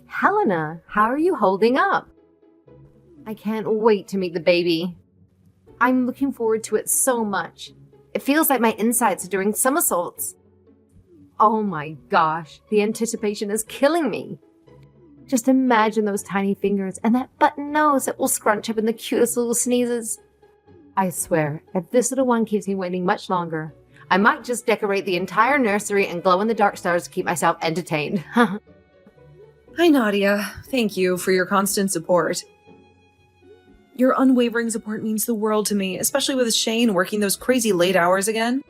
Helena, how are you holding up? I can't wait to meet the baby. I'm looking forward to it so much. It feels like my insides are doing somersaults. Oh my gosh, the anticipation is killing me. Just imagine those tiny fingers and that button nose that will scrunch up in the cutest little sneezes. I swear, if this little one keeps me waiting much longer, I might just decorate the entire nursery and glow-in-the-dark stars to keep myself entertained. Hi, Nadia. Thank you for your constant support. Your unwavering support means the world to me, especially with Shane working those crazy late hours again.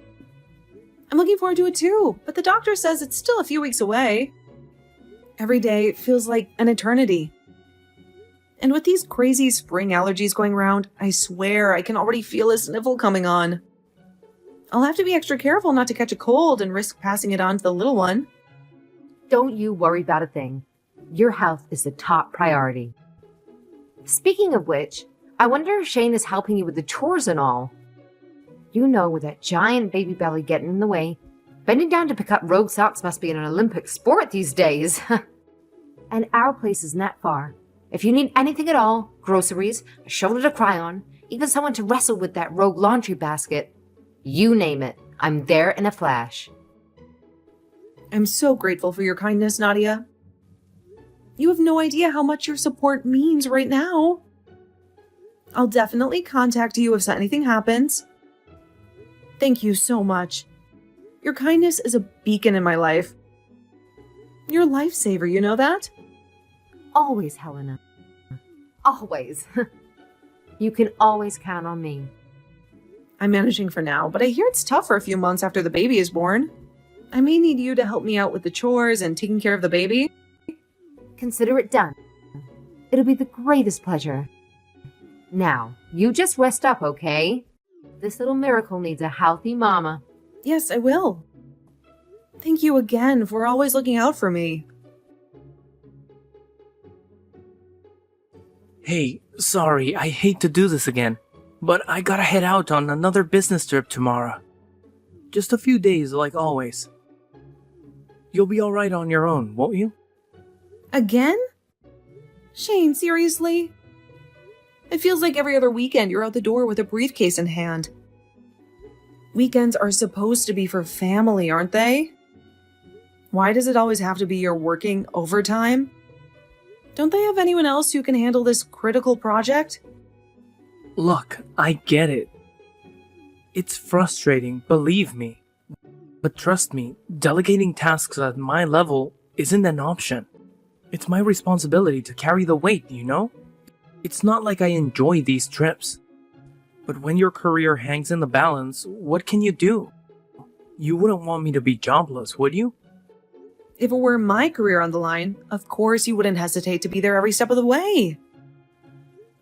I'm looking forward to it too, but the doctor says it's still a few weeks away. Every day feels like an eternity. And with these crazy spring allergies going around, I swear I can already feel a sniffle coming on. I'll have to be extra careful not to catch a cold and risk passing it on to the little one. Don't you worry about a thing. Your health is the top priority. Speaking of which, I wonder if Shane is helping you with the chores and all. You know, with that giant baby belly getting in the way, bending down to pick up rogue socks must be an Olympic sport these days. And our place isn't that far. If you need anything at all, groceries, a shoulder to cry on, even someone to wrestle with that rogue laundry basket, you name it, I'm there in a flash. I'm so grateful for your kindness, Nadia. You have no idea how much your support means right now. I'll definitely contact you if anything happens. Thank you so much. Your kindness is a beacon in my life. You're a lifesaver, you know that? Always, Helena. Always. You can always count on me. I'm managing for now, but I hear it's tough for a few months after the baby is born. I may need you to help me out with the chores and taking care of the baby. Consider it done. It'll be the greatest pleasure. Now, you just rest up, okay? This little miracle needs a healthy mama. Yes, I will. Thank you again for always looking out for me. Hey, sorry, I hate to do this again, but I gotta head out on another business trip tomorrow. Just a few days, like always. You'll be alright on your own, won't you? Again? Shane, seriously? It feels like every other weekend you're out the door with a briefcase in hand. Weekends are supposed to be for family, aren't they? Why does it always have to be you're working overtime? Don't they have anyone else who can handle this critical project? Look, I get it. It's frustrating, believe me. But trust me, delegating tasks at my level isn't an option. It's my responsibility to carry the weight, you know? It's not like I enjoy these trips. But when your career hangs in the balance, what can you do? You wouldn't want me to be jobless, would you? If it were my career on the line, of course you wouldn't hesitate to be there every step of the way.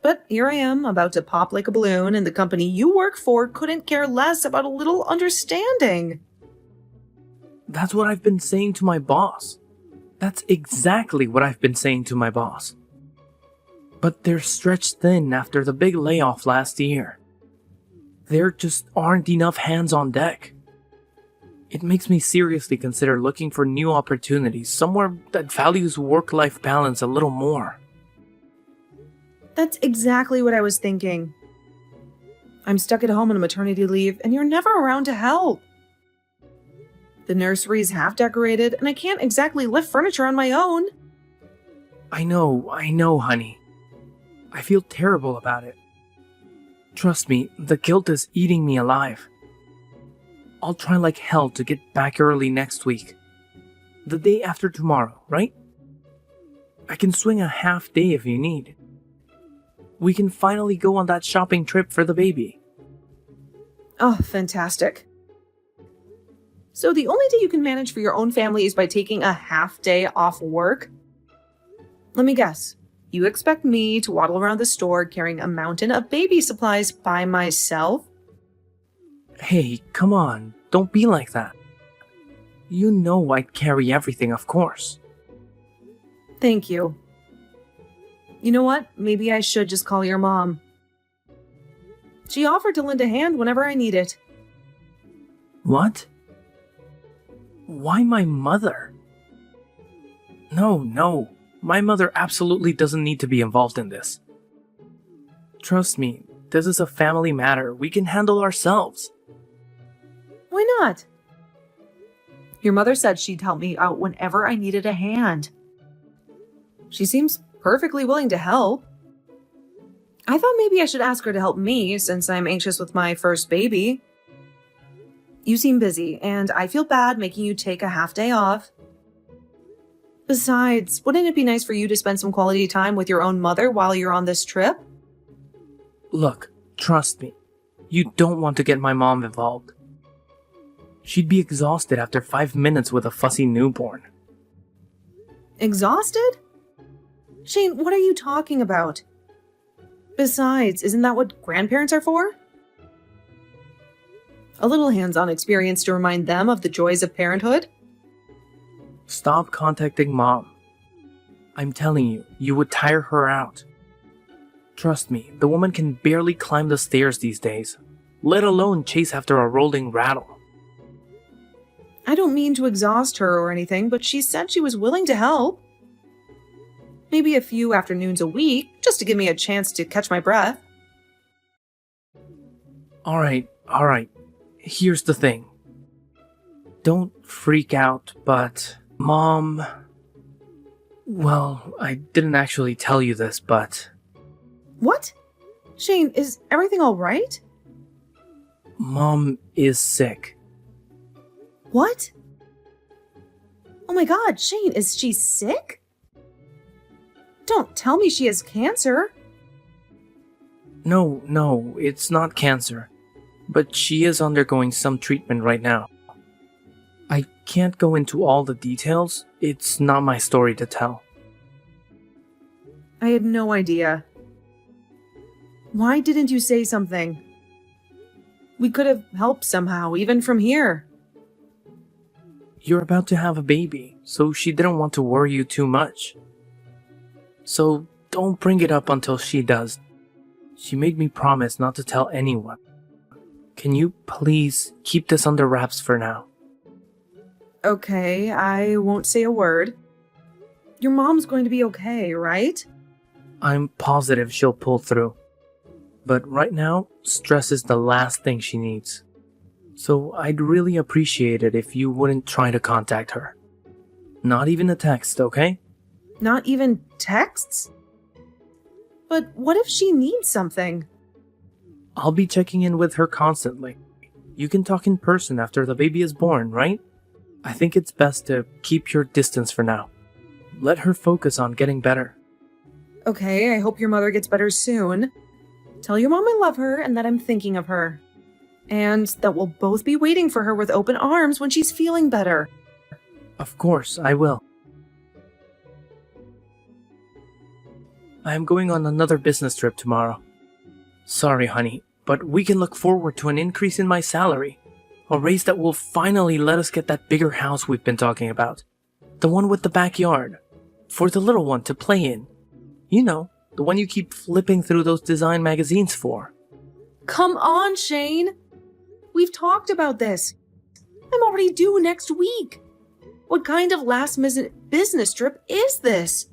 But here I am, about to pop like a balloon, and the company you work for couldn't care less about a little understanding. That's what I've been saying to my boss. That's exactly what I've been saying to my boss. But they're stretched thin after the big layoff last year. There just aren't enough hands on deck. It makes me seriously consider looking for new opportunities, somewhere that values work-life balance a little more. That's exactly what I was thinking. I'm stuck at home on maternity leave, and you're never around to help. The nursery's half decorated, and I can't exactly lift furniture on my own. I know, honey. I feel terrible about it. Trust me, the guilt is eating me alive. I'll try like hell to get back early next week. The day after tomorrow, right? I can swing a half day if you need. We can finally go on that shopping trip for the baby. Oh, fantastic. So the only day you can manage for your own family is by taking a half day off work? Let me guess. You expect me to waddle around the store carrying a mountain of baby supplies by myself? Hey, come on, don't be like that. You know I'd carry everything, of course. Thank you. You know what? Maybe I should just call your mom. She offered to lend a hand whenever I need it. What? Why my mother? No. My mother absolutely doesn't need to be involved in this. Trust me, this is a family matter we can handle ourselves. Why not? Your mother said she'd help me out whenever I needed a hand. She seems perfectly willing to help. I thought maybe I should ask her to help me since I'm anxious with my first baby. You seem busy, and I feel bad making you take a half day off. Besides, wouldn't it be nice for you to spend some quality time with your own mother while you're on this trip? Look, trust me, you don't want to get my mom involved. She'd be exhausted after 5 minutes with a fussy newborn. Exhausted? Shane, what are you talking about? Besides, isn't that what grandparents are for? A little hands-on experience to remind them of the joys of parenthood? Stop contacting Mom. I'm telling you, you would tire her out. Trust me, the woman can barely climb the stairs these days, let alone chase after a rolling rattle. I don't mean to exhaust her or anything, but she said she was willing to help. Maybe a few afternoons a week, just to give me a chance to catch my breath. Alright. Here's the thing. Don't freak out, but Mom... Well, I didn't actually tell you this, but... What? Shane, is everything all right? Mom is sick. What? Oh my god, Shane, is she sick? Don't tell me she has cancer. No, it's not cancer. But she is undergoing some treatment right now. I can't go into all the details. It's not my story to tell. I had no idea. Why didn't you say something? We could have helped somehow, even from here. You're about to have a baby, so she didn't want to worry you too much. So don't bring it up until she does. She made me promise not to tell anyone. Can you please keep this under wraps for now? Okay, I won't say a word. Your mom's going to be okay, right? I'm positive she'll pull through. But right now, stress is the last thing she needs. So I'd really appreciate it if you wouldn't try to contact her. Not even a text, okay? Not even texts? But what if she needs something? I'll be checking in with her constantly. You can talk in person after the baby is born, right? I think it's best to keep your distance for now. Let her focus on getting better. Okay, I hope your mother gets better soon. Tell your mom I love her and that I'm thinking of her. And that we'll both be waiting for her with open arms when she's feeling better. Of course, I will. I am going on another business trip tomorrow. Sorry, honey, but we can look forward to an increase in my salary. A raise that will finally let us get that bigger house we've been talking about. The one with the backyard. For the little one to play in. You know, the one you keep flipping through those design magazines for. Come on, Shane! We've talked about this. I'm already due next week. What kind of last-minute business trip is this?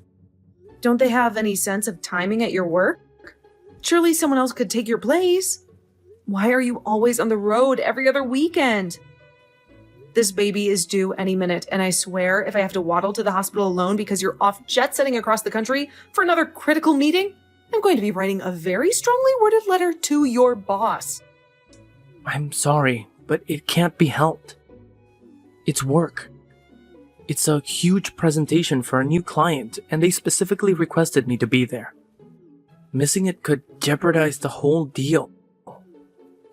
Don't they have any sense of timing at your work? Surely someone else could take your place. Why are you always on the road every other weekend? This baby is due any minute, and I swear if I have to waddle to the hospital alone because you're off jet-setting across the country for another critical meeting, I'm going to be writing a very strongly worded letter to your boss. I'm sorry, but it can't be helped. It's work. It's a huge presentation for a new client, and they specifically requested me to be there. Missing it could jeopardize the whole deal.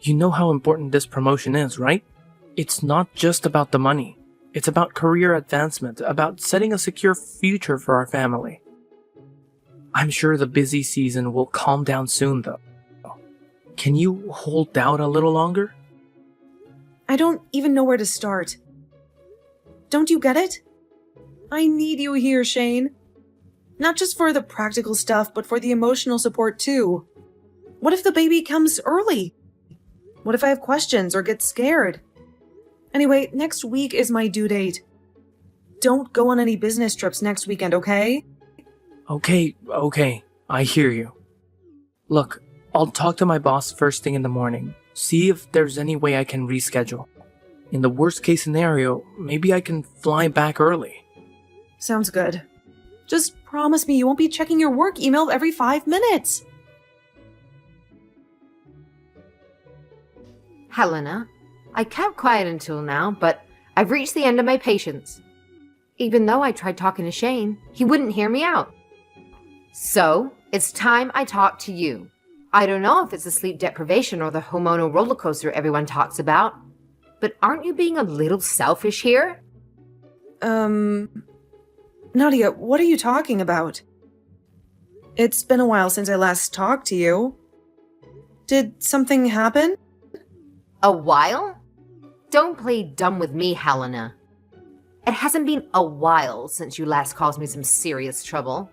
You know how important this promotion is, right? It's not just about the money. It's about career advancement, about setting a secure future for our family. I'm sure the busy season will calm down soon, though. Can you hold out a little longer? I don't even know where to start. Don't you get it? I need you here, Shane. Not just for the practical stuff, but for the emotional support too. What if the baby comes early? What if I have questions or get scared? Anyway, next week is my due date. Don't go on any business trips next weekend, okay? Okay, I hear you. Look, I'll talk to my boss first thing in the morning, see if there's any way I can reschedule. In the worst case scenario, maybe I can fly back early. Sounds good. Just promise me you won't be checking your work email every 5 minutes. Helena, I kept quiet until now, but I've reached the end of my patience. Even though I tried talking to Shane, he wouldn't hear me out. So, it's time I talk to you. I don't know if it's the sleep deprivation or the hormonal roller coaster everyone talks about, but aren't you being a little selfish here? Nadia, what are you talking about? It's been a while since I last talked to you. Did something happen? A while? Don't play dumb with me, Helena. It hasn't been a while since you last caused me some serious trouble.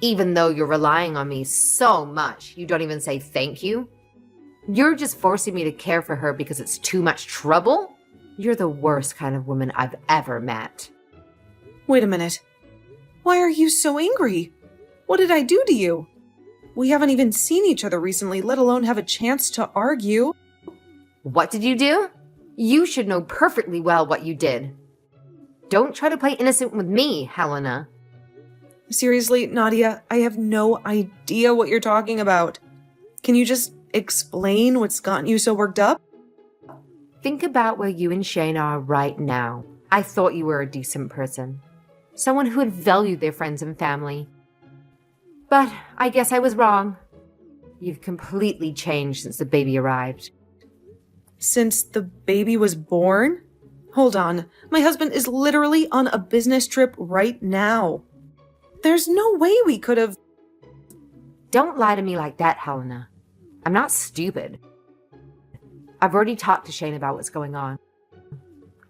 Even though you're relying on me so much, you don't even say thank you. You're just forcing me to care for her because it's too much trouble? You're the worst kind of woman I've ever met. Wait a minute. Why are you so angry? What did I do to you? We haven't even seen each other recently, let alone have a chance to argue. What did you do? You should know perfectly well what you did. Don't try to play innocent with me, Helena. Seriously, Nadia, I have no idea what you're talking about. Can you just explain what's gotten you so worked up? Think about where you and Shane are right now. I thought you were a decent person. Someone who would value their friends and family. But I guess I was wrong. You've completely changed since the baby arrived. Since the baby was born? Hold on, my husband is literally on a business trip right now. There's no way we could have... Don't lie to me like that, Helena. I'm not stupid. I've already talked to Shane about what's going on.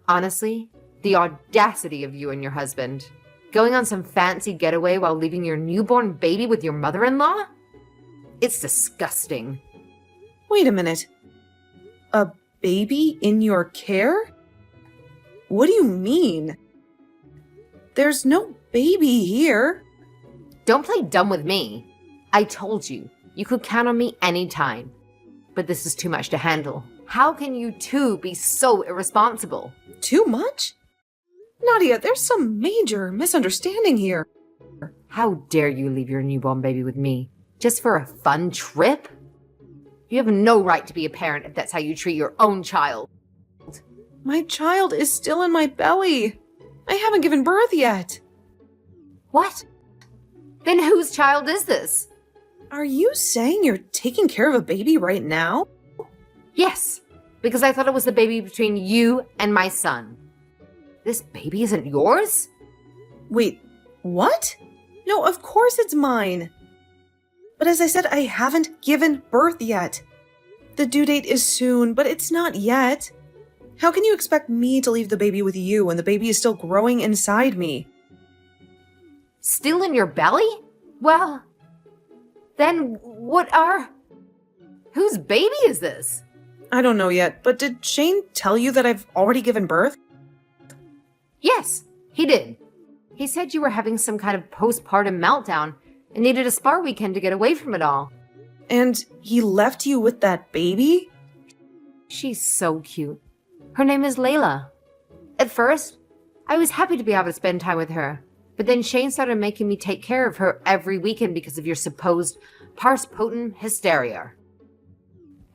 Honestly, the audacity of you and your husband. Going on some fancy getaway while leaving your newborn baby with your mother-in-law? It's disgusting. Wait a minute. A baby in your care? What do you mean? There's no baby here. Don't play dumb with me. I told you, you could count on me anytime. But this is too much to handle. How can you two be so irresponsible? Too much? Nadia, there's some major misunderstanding here. How dare you leave your newborn baby with me? Just for a fun trip? You have no right to be a parent if that's how you treat your own child. My child is still in my belly. I haven't given birth yet. What? Then whose child is this? Are you saying you're taking care of a baby right now? Yes, because I thought it was the baby between you and my son. This baby isn't yours? Wait, what? No, of course it's mine. But as I said, I haven't given birth yet. The due date is soon, but it's not yet. How can you expect me to leave the baby with you when the baby is still growing inside me? Still in your belly? Well, then whose baby is this? I don't know yet, but did Shane tell you that I've already given birth? Yes, he did. He said you were having some kind of postpartum meltdown and needed a spa weekend to get away from it all. And he left you with that baby? She's so cute. Her name is Layla. At first, I was happy to be able to spend time with her, but then Shane started making me take care of her every weekend because of your supposed postpartum hysteria.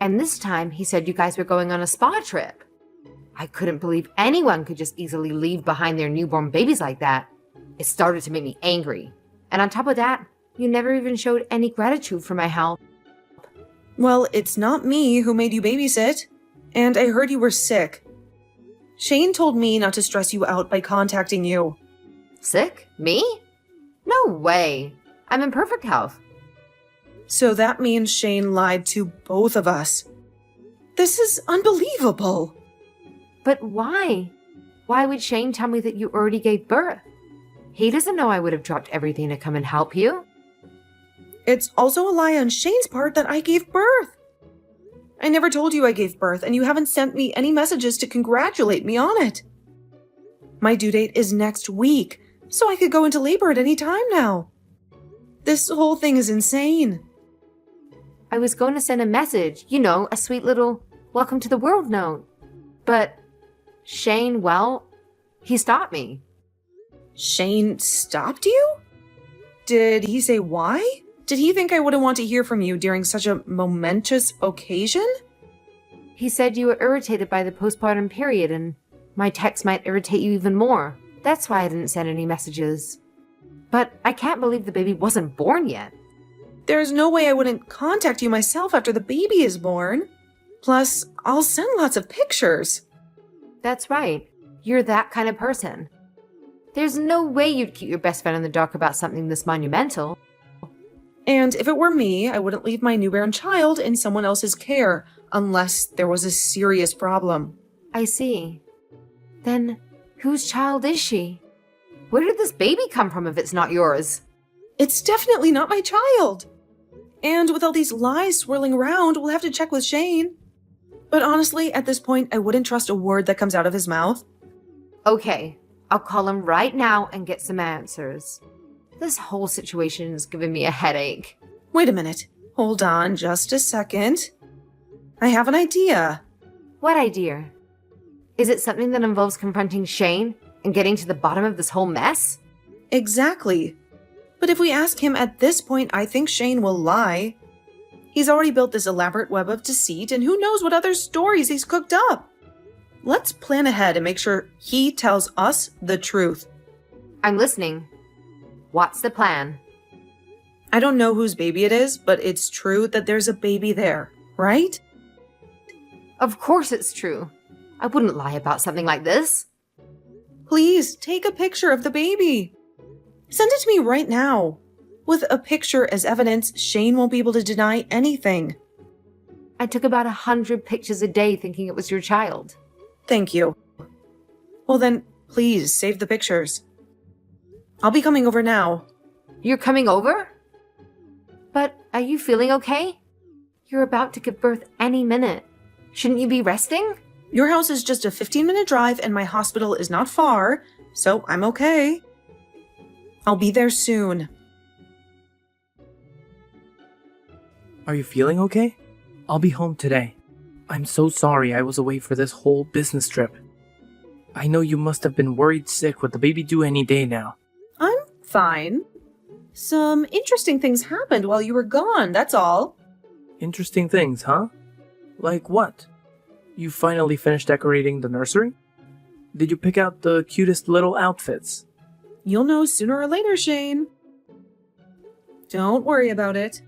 And this time, he said you guys were going on a spa trip. I couldn't believe anyone could just easily leave behind their newborn babies like that. It started to make me angry. And on top of that, you never even showed any gratitude for my help. Well, it's not me who made you babysit. And I heard you were sick. Shane told me not to stress you out by contacting you. Sick? Me? No way. I'm in perfect health. So that means Shane lied to both of us. This is unbelievable. But why? Why would Shane tell me that you already gave birth? He doesn't know I would have dropped everything to come and help you. It's also a lie on Shane's part that I gave birth. I never told you I gave birth, and you haven't sent me any messages to congratulate me on it. My due date is next week, so I could go into labor at any time now. This whole thing is insane. I was going to send a message, you know, a sweet little welcome to the world note. But Shane, well, he stopped me. Shane stopped you? Did he say why? Did he think I wouldn't want to hear from you during such a momentous occasion? He said you were irritated by the postpartum period and my text might irritate you even more. That's why I didn't send any messages. But I can't believe the baby wasn't born yet. There's no way I wouldn't contact you myself after the baby is born. Plus, I'll send lots of pictures. That's right. You're that kind of person. There's no way you'd keep your best friend in the dark about something this monumental. And if it were me, I wouldn't leave my newborn child in someone else's care unless there was a serious problem. I see. Then, whose child is she? Where did this baby come from if it's not yours? It's definitely not my child. And with all these lies swirling around, we'll have to check with Shane. But honestly, at this point, I wouldn't trust a word that comes out of his mouth. Okay, I'll call him right now and get some answers. This whole situation is giving me a headache. Wait a minute. Hold on just a second. I have an idea. What idea? Is it something that involves confronting Shane and getting to the bottom of this whole mess? Exactly. But if we ask him at this point, I think Shane will lie. He's already built this elaborate web of deceit, and who knows what other stories he's cooked up. Let's plan ahead and make sure he tells us the truth. I'm listening. What's the plan? I don't know whose baby it is, but it's true that there's a baby there, right? Of course it's true. I wouldn't lie about something like this. Please take a picture of the baby. Send it to me right now. With a picture as evidence, Shane won't be able to deny anything. I took about 100 pictures a day thinking it was your child. Thank you. Well then, please save the pictures. I'll be coming over now. You're coming over? But are you feeling okay? You're about to give birth any minute. Shouldn't you be resting? Your house is just a 15-minute drive and my hospital is not far, so I'm okay. I'll be there soon. Are you feeling okay? I'll be home today. I'm so sorry I was away for this whole business trip. I know you must have been worried sick with the baby due any day now. I'm fine. Some interesting things happened while you were gone, that's all. Interesting things, huh? Like what? You finally finished decorating the nursery? Did you pick out the cutest little outfits? You'll know sooner or later, Shane. Don't worry about it.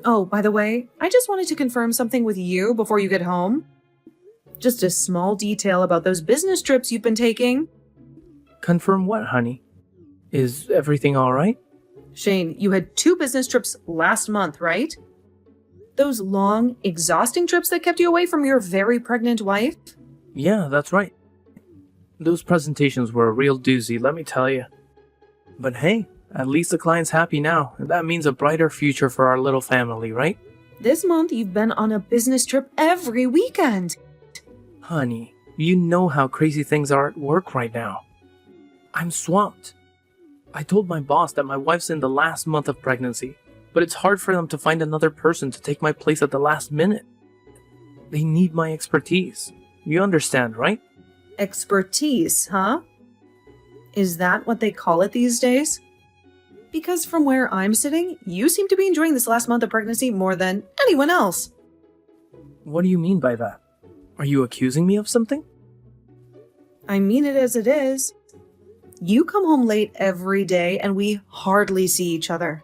Oh, by the way, I just wanted to confirm something with you before you get home. Just a small detail about those business trips you've been taking. Confirm what, honey? Is everything alright? Shane, you had 2 business trips last month, right? Those long, exhausting trips that kept you away from your very pregnant wife? Yeah, that's right. Those presentations were a real doozy, let me tell you. But hey, at least the client's happy now, and that means a brighter future for our little family, right? This month, you've been on a business trip every weekend. Honey, you know how crazy things are at work right now. I'm swamped. I told my boss that my wife's in the last month of pregnancy, but it's hard for them to find another person to take my place at the last minute. They need my expertise. You understand, right? Expertise, huh? Is that what they call it these days? Because from where I'm sitting, you seem to be enjoying this last month of pregnancy more than anyone else. What do you mean by that? Are you accusing me of something? I mean it as it is. You come home late every day and we hardly see each other.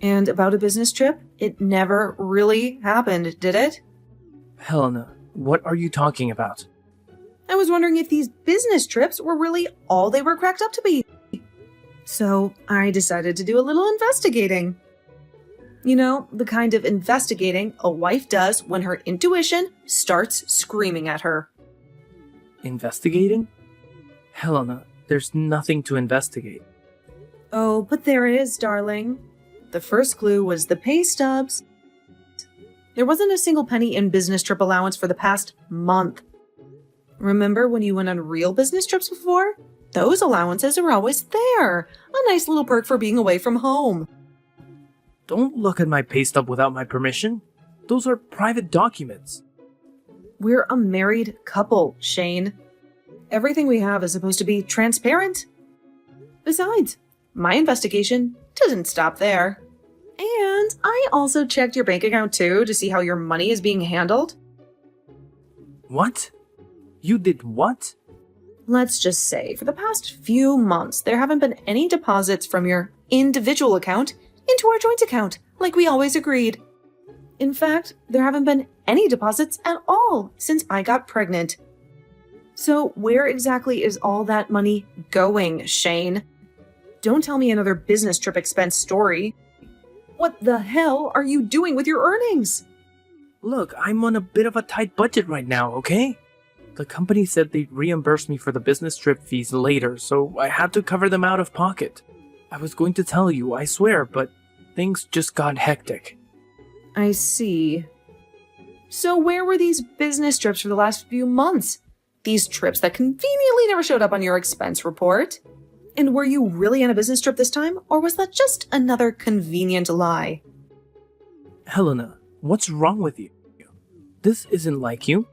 And about a business trip, it never really happened, did it? Helena, what are you talking about? I was wondering if these business trips were really all they were cracked up to be. So I decided to do a little investigating. You know, the kind of investigating a wife does when her intuition starts screaming at her. Investigating? Helena, there's nothing to investigate. Oh, but there is, darling. The first clue was the pay stubs. There wasn't a single penny in business trip allowance for the past month. Remember when you went on real business trips before? Those allowances are always there. A nice little perk for being away from home. Don't look at my pay stub without my permission. Those are private documents. We're a married couple, Shane. Everything we have is supposed to be transparent. Besides, my investigation doesn't stop there. And I also checked your bank account too to see how your money is being handled. What? You did what? Let's just say, for the past few months, there haven't been any deposits from your individual account into our joint account, like we always agreed. In fact, there haven't been any deposits at all since I got pregnant. So where exactly is all that money going, Shane? Don't tell me another business trip expense story. What the hell are you doing with your earnings? Look, I'm on a bit of a tight budget right now, okay? The company said they'd reimburse me for the business trip fees later, so I had to cover them out of pocket. I was going to tell you, I swear, but things just got hectic. I see. So where were these business trips for the last few months? These trips that conveniently never showed up on your expense report? And were you really on a business trip this time, or was that just another convenient lie? Helena, what's wrong with you? This isn't like you.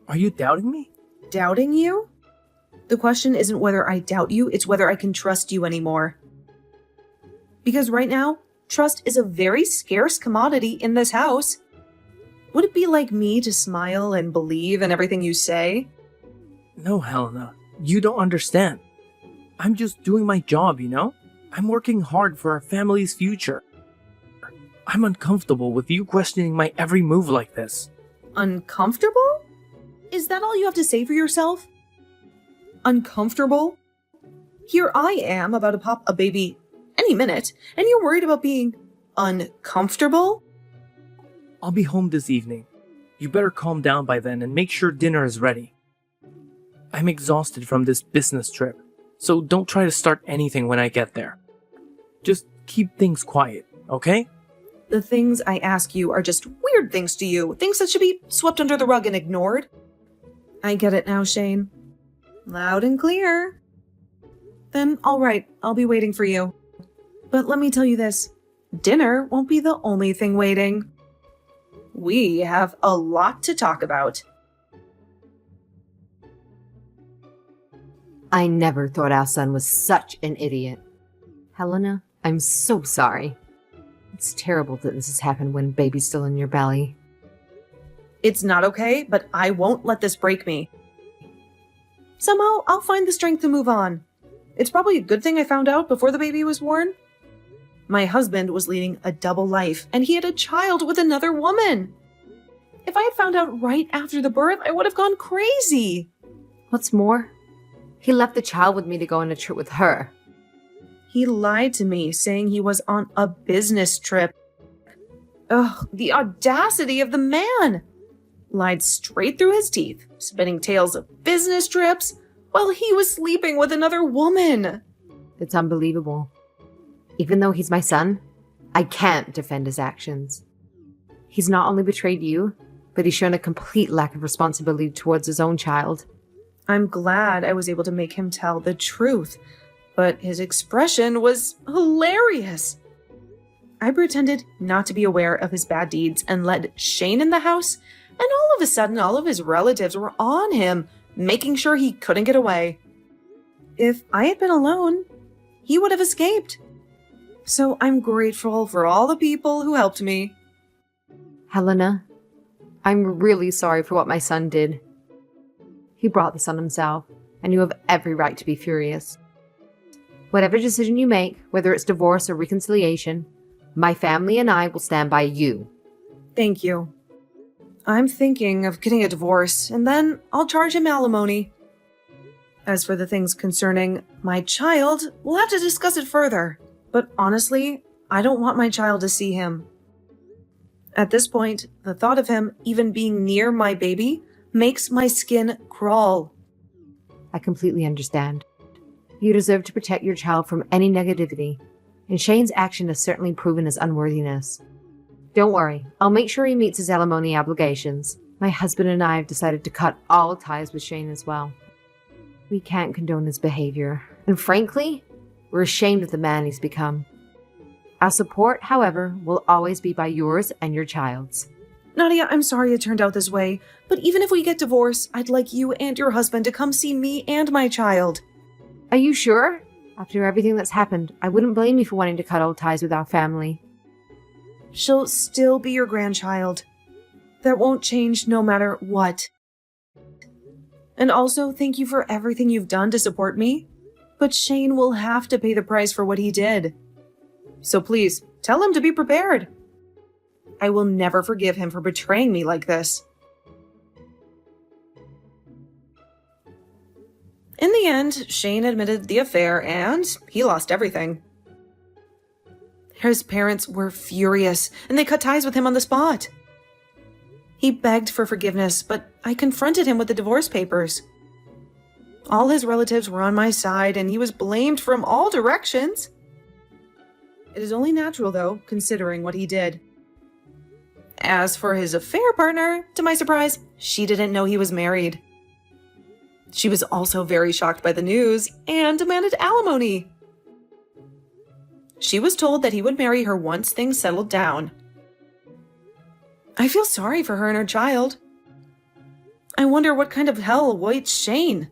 Are you doubting me? Doubting you? The question isn't whether I doubt you, it's whether I can trust you anymore. Because right now, trust is a very scarce commodity in this house. Would it be like me to smile and believe in everything you say? No, Helena, you don't understand. I'm just doing my job, you know? I'm working hard for our family's future. I'm uncomfortable with you questioning my every move like this. Uncomfortable? Is that all you have to say for yourself? Uncomfortable? Here I am about to pop a baby any minute, and you're worried about being uncomfortable? I'll be home this evening. You better calm down by then and make sure dinner is ready. I'm exhausted from this business trip, so don't try to start anything when I get there. Just keep things quiet, okay? The things I ask you are just weird things to you, things that should be swept under the rug and ignored. I get it now, Shane. Loud and clear. Then, all right, I'll be waiting for you. But let me tell you this, dinner won't be the only thing waiting. We have a lot to talk about. I never thought our son was such an idiot. Helena, I'm so sorry. It's terrible that this has happened when baby's still in your belly. It's not okay, but I won't let this break me. Somehow, I'll find the strength to move on. It's probably a good thing I found out before the baby was born. My husband was leading a double life, and he had a child with another woman. If I had found out right after the birth, I would have gone crazy. What's more, he left the child with me to go on a trip with her. He lied to me, saying he was on a business trip. Ugh, the audacity of the man! Lied straight through his teeth, spinning tales of business trips while he was sleeping with another woman. It's unbelievable. Even though he's my son, I can't defend his actions. He's not only betrayed you, but he's shown a complete lack of responsibility towards his own child. I'm glad I was able to make him tell the truth, but his expression was hilarious. I pretended not to be aware of his bad deeds and let Shane in the house, and all of a sudden all of his relatives were on him, making sure he couldn't get away. If I had been alone, he would have escaped. So I'm grateful for all the people who helped me. Helena, I'm really sorry for what my son did. He brought this on himself, and you have every right to be furious. Whatever decision you make, whether it's divorce or reconciliation, my family and I will stand by you. Thank you. I'm thinking of getting a divorce, and then I'll charge him alimony. As for the things concerning my child, we'll have to discuss it further. But honestly, I don't want my child to see him. At this point, the thought of him even being near my baby makes my skin crawl. I completely understand. You deserve to protect your child from any negativity, and Shane's action has certainly proven his unworthiness. Don't worry, I'll make sure he meets his alimony obligations. My husband and I have decided to cut all ties with Shane as well. We can't condone his behavior, and frankly, we're ashamed of the man he's become. Our support, however, will always be by yours and your child's. Nadia, I'm sorry it turned out this way, but even if we get divorced, I'd like you and your husband to come see me and my child. Are you sure? After everything that's happened, I wouldn't blame you for wanting to cut all ties with our family. She'll still be your grandchild. That won't change no matter what. And also, thank you for everything you've done to support me. But Shane will have to pay the price for what he did. So please, tell him to be prepared. I will never forgive him for betraying me like this. In the end, Shane admitted the affair and he lost everything. His parents were furious and they cut ties with him on the spot. He begged for forgiveness, but I confronted him with the divorce papers. All his relatives were on my side and he was blamed from all directions. It is only natural, though, considering what he did. As for his affair partner, to my surprise, she didn't know he was married. She was also very shocked by the news and demanded alimony. She was told that he would marry her once things settled down. I feel sorry for her and her child. I wonder what kind of hell awaits Shane.